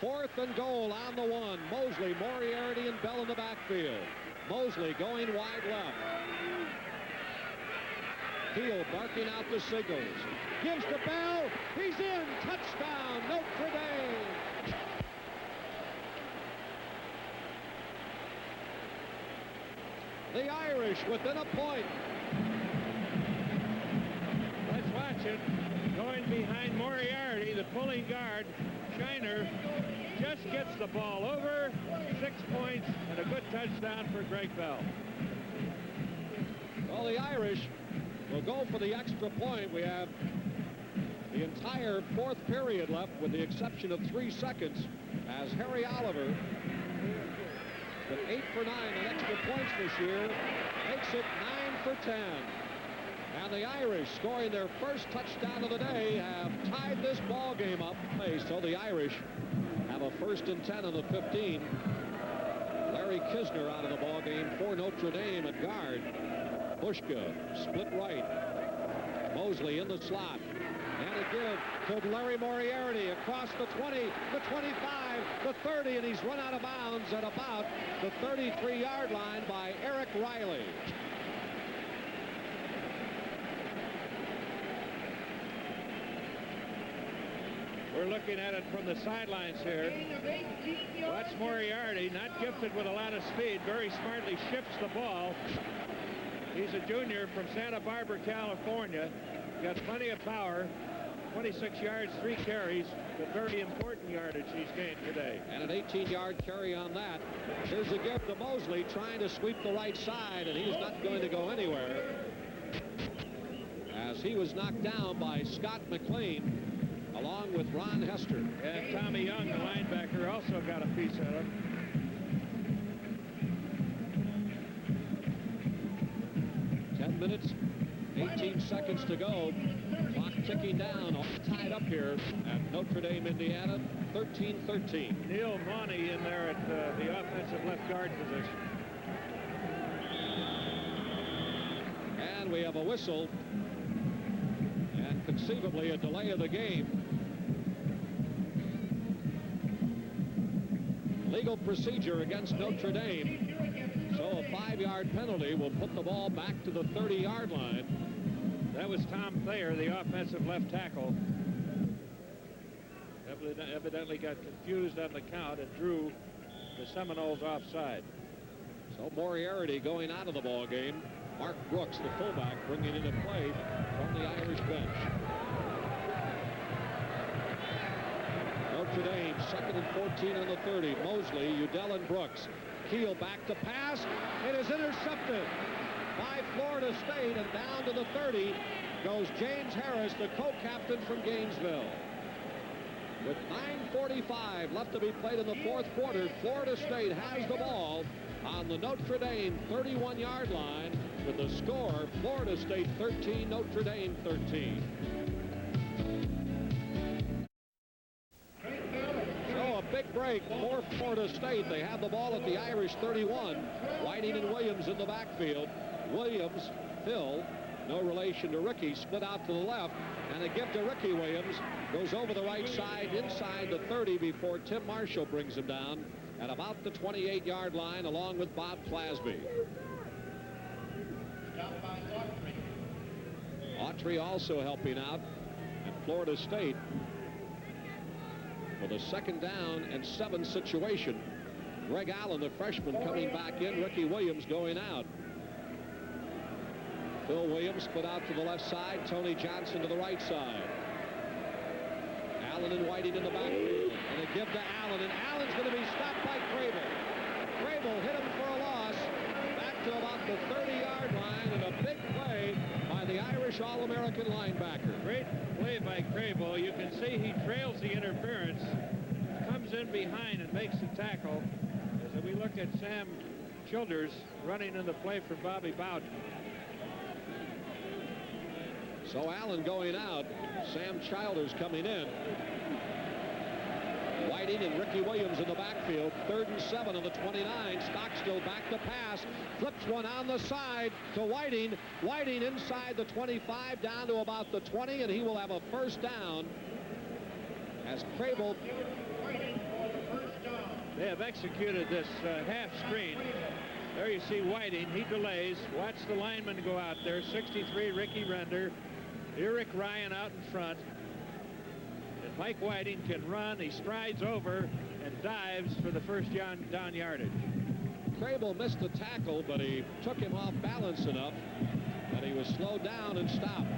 4th and goal on the 1. Mosley, Moriarty, and Bell in the backfield. Mosley going wide left. Keel barking out the signals. Gives to Bell. He's in. Touchdown, Notre Dame. The Irish within a point. Let's watch it. Going behind Moriarty, the pulling guard. Shiner just gets the ball over. 6 points and a good touchdown for Greg Bell. Well, the Irish will go for the extra point. We have the entire 4th period left with the exception of 3 seconds as Harry Oliver, with 8 for 9 on extra points this year, makes it 9 for 10. And the Irish, scoring their first touchdown of the day, have tied this ball game up. So the Irish have a 1st and 10 on the 15. Larry Kisner out of the ball game for Notre Dame at guard. Bushka split right. Mosley in the slot. And a give to Larry Moriarty across the 20, the 25, the 30, and he's run out of bounds at about the 33-yard line by Eric Riley. We're looking at it from the sidelines here. Watch Moriarty, not gifted with a lot of speed, very smartly shifts the ball. He's a junior from Santa Barbara, California. Got plenty of power. 26 yards, 3 carries, but very important yardage he's gained today. And an 18-yard carry on that. Here's a give to Mosley trying to sweep the right side, and he's not going to go anywhere as he was knocked down by Scott McLean along with Ron Hester. And Tommy Young, the linebacker, also got a piece of it. Minutes, 18 seconds to go. Clock ticking down, all tied up here at Notre Dame, Indiana, 13-13. Neil Mauney in there at the offensive left guard position. And we have a whistle and conceivably a delay of the game. Legal procedure against Notre Dame. So a 5-yard penalty will put the ball back to the 30-yard line. That was Tom Thayer, the offensive left tackle. Evidently got confused on the count and drew the Seminoles offside. So Moriarty going out of the ball game. Mark Brooks, the fullback, bringing into play from the Irish bench. Notre Dame, 2nd and 14 on the 30. Mosley, Udell, and Brooks. Keel back to pass. It is intercepted by Florida State, and down to the 30 goes James Harris, the co-captain from Gainesville. With 9:45 left to be played in the 4th quarter, Florida State has the ball on the Notre Dame 31-yard line with the score Florida State 13, Notre Dame 13. Big break for Florida State. They have the ball at the Irish 31. Whiting and Williams in the backfield. Williams, Phil, no relation to Ricky, split out to the left, and a give to Ricky Williams. Goes over the right side inside the 30 before Tim Marshall brings him down at about the 28-yard line along with Bob Clasby. Autry also helping out at Florida State with a 2nd down and 7 situation. Greg Allen, the freshman, coming back in. Ricky Williams going out. Phil Williams split out to the left side. Tony Johnson to the right side. Allen and Whiting in the backfield. And a give to Allen. And Allen's going to be stopped by Crable. Crable hit him for a loss. Back to about the 30-yard line. And a big play by the Irish All-American linebacker. Great play by Crable. You can see he trails the interference, comes in behind and makes the tackle. As we look at Sam Childers running in the play for Bobby Bowden. So Allen going out, Sam Childers coming in. Whiting and Ricky Williams in the backfield. 3rd and 7 on the 29. Stockstill back to pass. Flips one on the side to Whiting. Whiting inside the 25 down to about the 20, and he will have a 1st down as Crable They have executed this half screen. There you see Whiting. He delays. Watch the lineman go out there. 63, Ricky Render. Eric Ryan out in front. And Mike Whiting can run. He strides over and dives for the first down yardage. Crable missed the tackle, but he took him off balance enough that he was slowed down and stopped.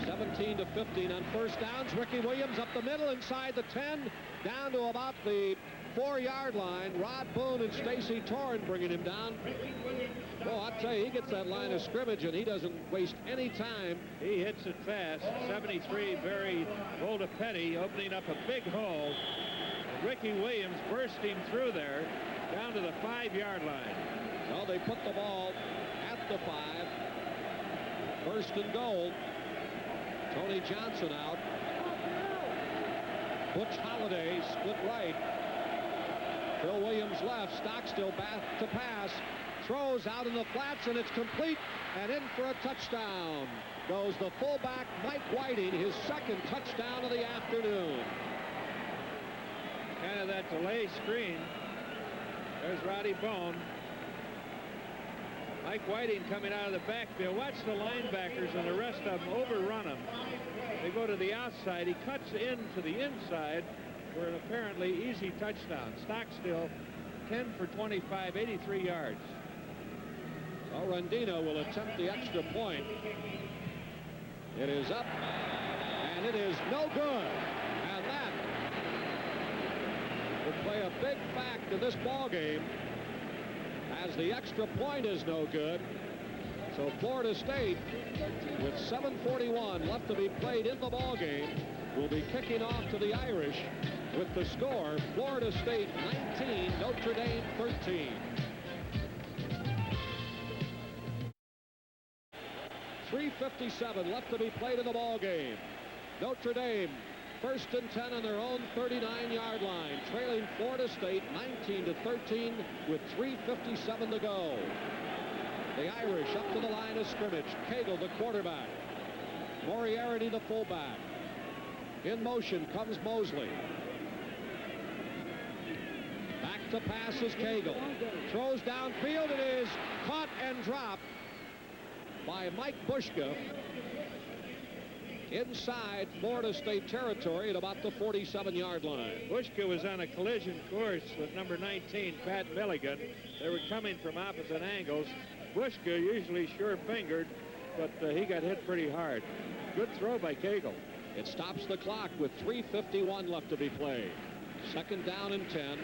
17-15 on first downs. Ricky Williams up the middle inside the 10, down to about the 4-yard line. Rod Boone and Stacy Torren bringing him down. Well, I'll tell you, he gets that line of scrimmage and he doesn't waste any time. He hits it fast. 73, Barry Volta-Petty opening up a big hole. Ricky Williams bursting through there down to the 5-yard line. Well, they put the ball at the 5. First and goal. Tony Johnson out. Butch Holliday split right. Phil Williams left. Stockstill back to pass. Throws out in the flats, and it's complete. And in for a touchdown goes the fullback, Mike Whiting, his second touchdown of the afternoon. Kind of that delay screen. There's Roddy Bone. Mike Whiting coming out of the backfield. Watch the linebackers and the rest of them overrun him. They go to the outside. He cuts into the inside for an apparently easy touchdown. Stockstill 10 for 25, 83 yards. Well, Rendino will attempt the extra point. It is up, and it is no good. And that will play a big fact in this ball game, as the extra point is no good. So Florida State, with 7:41 left to be played in the ball game, will be kicking off to the Irish with the score: Florida State 19, Notre Dame 13. 3:57 left to be played in the ball game. Notre Dame first and 10 on their own 39-yard line, trailing Florida State 19-13 with 3:57 to go. The Irish up to the line of scrimmage. Cagle, the quarterback. Moriarty, the fullback. In motion comes Mosley. Back to pass is Cagle. Throws downfield. It is caught and dropped by Mike Bushka inside Florida State territory at about the 47-yard line. Bushka was on a collision course with number 19, Pat Milligan. They were coming from opposite angles. Bushka usually sure-fingered, but he got hit pretty hard. Good throw by Cagle. It stops the clock with 3:51 left to be played. Second down and 10.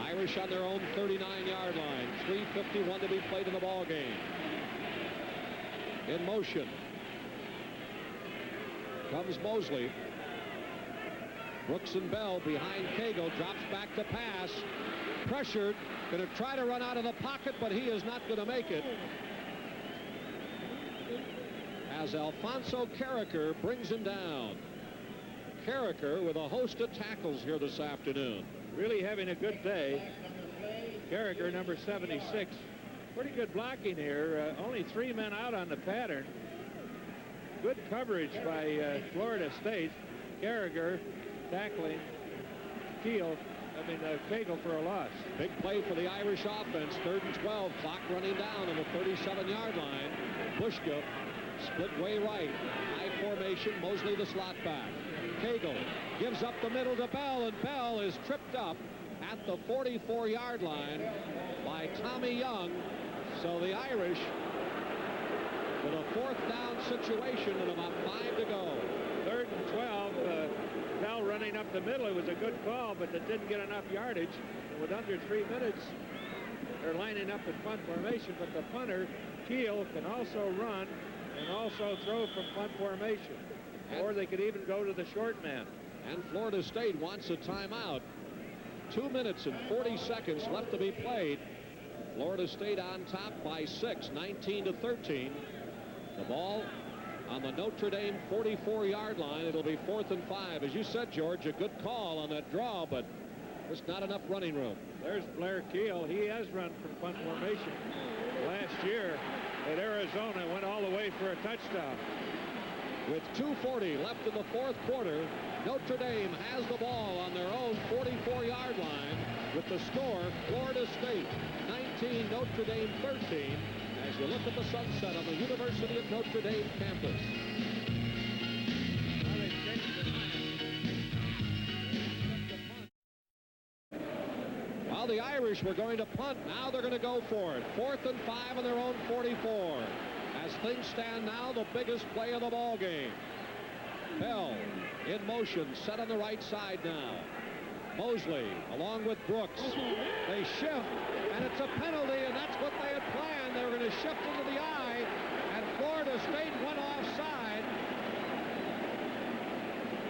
Irish on their own 39-yard line. 3:51 to be played in the ball game. In motion comes Mosley. Brooks and Bell behind Cagle. Drops back to pass. Pressured. Going to try to run out of the pocket, but he is not going to make it, as Alfonso Carricker brings him down. Carricker with a host of tackles here this afternoon. Really having a good day. Carricker, number 76. Pretty good blocking here. Only 3 men out on the pattern. Good coverage by Florida State. Carricker tackling Cagle for a loss. Big play for the Irish offense. 3rd and 12. Clock running down on the 37-yard line. Bushka split way right. High formation. Mosley the slot back. Cagle gives up the middle to Bell, and Bell is tripped up at the 44-yard line by Tommy Young. So the Irish with a 4th down situation and about 5 to go. 3rd and 12. Bell running up the middle. It was a good call, but it didn't get enough yardage. And with under 3 minutes, they're lining up in punt formation, but the punter, Keel, can also run and also throw from punt formation. Or they could even go to the short man. And Florida State wants a timeout. 2 minutes and 40 seconds left to be played. Florida State on top by 6, 19-13. The ball on the Notre Dame 44-yard line. It'll be 4th and 5. As you said, George, a good call on that draw, but just not enough running room. There's Blair Keel. He has run from punt formation last year at Arizona. Went all the way for a touchdown. With 2:40 left in the fourth quarter, Notre Dame has the ball on their own 44-yard line with the score Florida State 19, Notre Dame 13, as you look at the sunset on the University of Notre Dame campus. Well, the Irish were going to punt. Now they're going to go for it. 4th and 5 on their own 44. As things stand now, the biggest play of the ball game. Bell in motion, set on the right side now. Mosley along with Brooks. They shift, and it's a penalty, and that's what they had planned. They were going to shift into the eye, and Florida State went offside.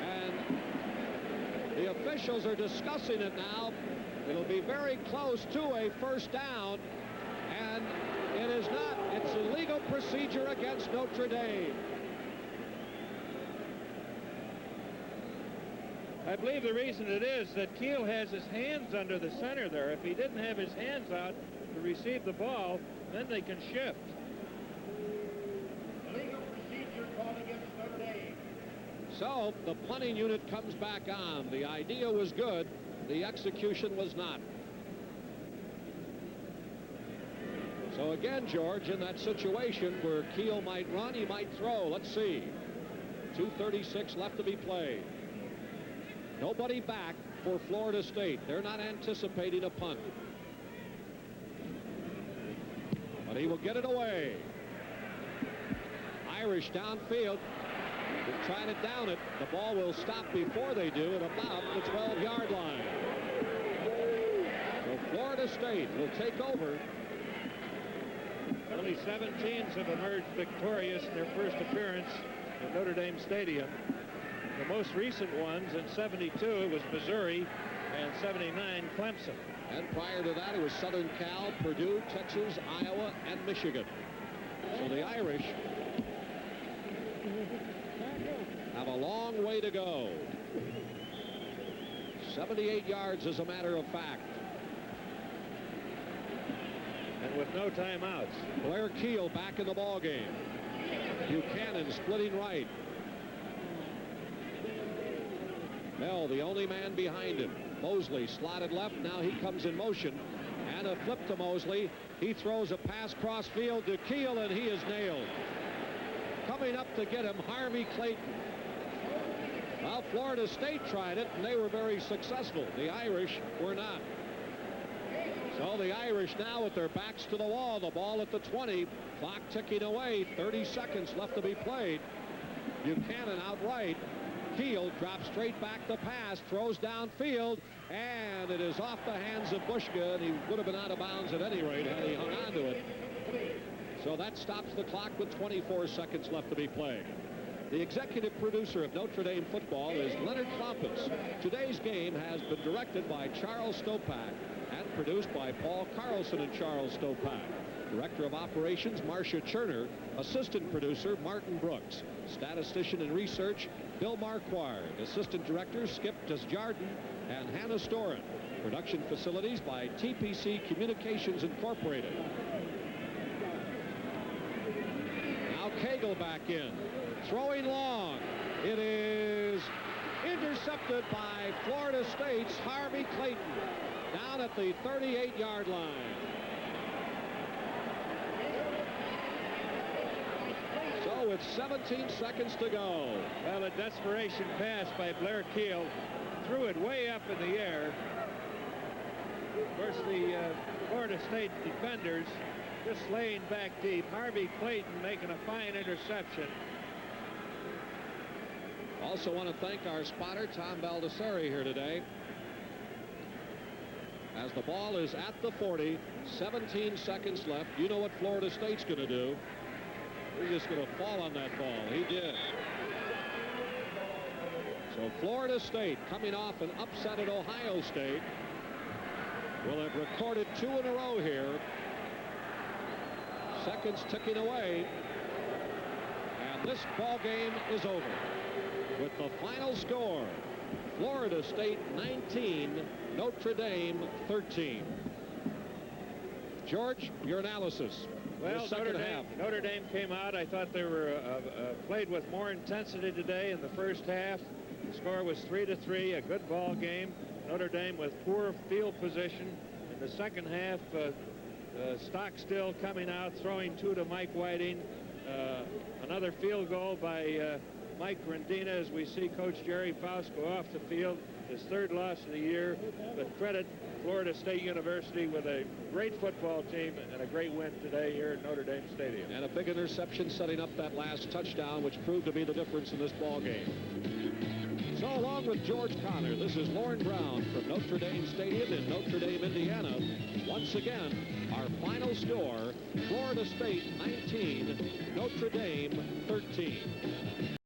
And the officials are discussing it now. It'll be very close to a first down, and it is not. It's a legal procedure against Notre Dame. I believe the reason it is that Keel has his hands under the center there. If he didn't have his hands out to receive the ball, then they can shift. Legal procedure called against Notre Dame. So the punting unit comes back on. The idea was good. The execution was not. So again, George, in that situation where Keel might run, he might throw. Let's see. 2:36 left to be played. Nobody back for Florida State. They're not anticipating a punt. But he will get it away. Irish downfield. They're trying to down it. The ball will stop before they do at about the 12-yard line. So Florida State will take over. Only 7 teams have emerged victorious in their first appearance at Notre Dame Stadium. The most recent ones in '72 it was Missouri, and '79 Clemson. And prior to that, it was Southern Cal, Purdue, Texas, Iowa, and Michigan. So the Irish have a long way to go. 78 yards as a matter of fact. And with no timeouts. Blair Keel back in the ball game. Buchanan splitting right. Bell, the only man behind him. Mosley slotted left. Now he comes in motion. And a flip to Mosley. He throws a pass cross field to Keel, and he is nailed. Coming up to get him, Harvey Clayton. Well, Florida State tried it, and they were very successful. The Irish were not. So the Irish now with their backs to the wall. The ball at the 20. Clock ticking away. 30 seconds left to be played. Buchanan out right. Keel drops straight back the pass, throws downfield, and it is off the hands of Bushka, and he would have been out of bounds at any rate had he hung on to it. So that stops the clock with 24 seconds left to be played. The executive producer of Notre Dame football is Leonard Klompus. Today's game has been directed by Charles Stopak and produced by Paul Carlson and Charles Stopak. Director of Operations, Marcia Cherner. Assistant producer, Martin Brooks. Statistician and research, Bill Marquardt. Assistant directors, Skip Desjardins and Hannah Storin. Production facilities by TPC Communications Incorporated. Now Cagle back in. Throwing long. It is intercepted by Florida State's Harvey Clayton down at the 38-yard line. So it's 17 seconds to go. Well, a desperation pass by Blair Keel. Threw it way up in the air. Of course, the Florida State defenders just laying back deep. Harvey Clayton making a fine interception. Also want to thank our spotter, Tom Baldessari, here today. As the ball is at the 40, 17 seconds left. You know what Florida State's going to do. They're just going to fall on that ball. He did. So Florida State, coming off an upset at Ohio State, will have recorded 2 in a row here. Seconds ticking away. And this ball game is over with the final score, Florida State 19, Notre Dame 13. George, your analysis. Well, Notre Dame came out. I thought they were played with more intensity today in the first half. The score was 3-3, a good ball game. Notre Dame with poor field position. In the second half, Stockstill coming out, throwing 2 to Mike Whiting. Another field goal by Mike Rendina as we see Coach Jerry Faust go off the field. His 3rd loss of the year, but credit Florida State University with a great football team and a great win today here at Notre Dame Stadium. And a big interception setting up that last touchdown, which proved to be the difference in this ball game. So along with George Connor, this is Lauren Brown from Notre Dame Stadium in Notre Dame, Indiana. Once again, our final score, Florida State 19, Notre Dame 13.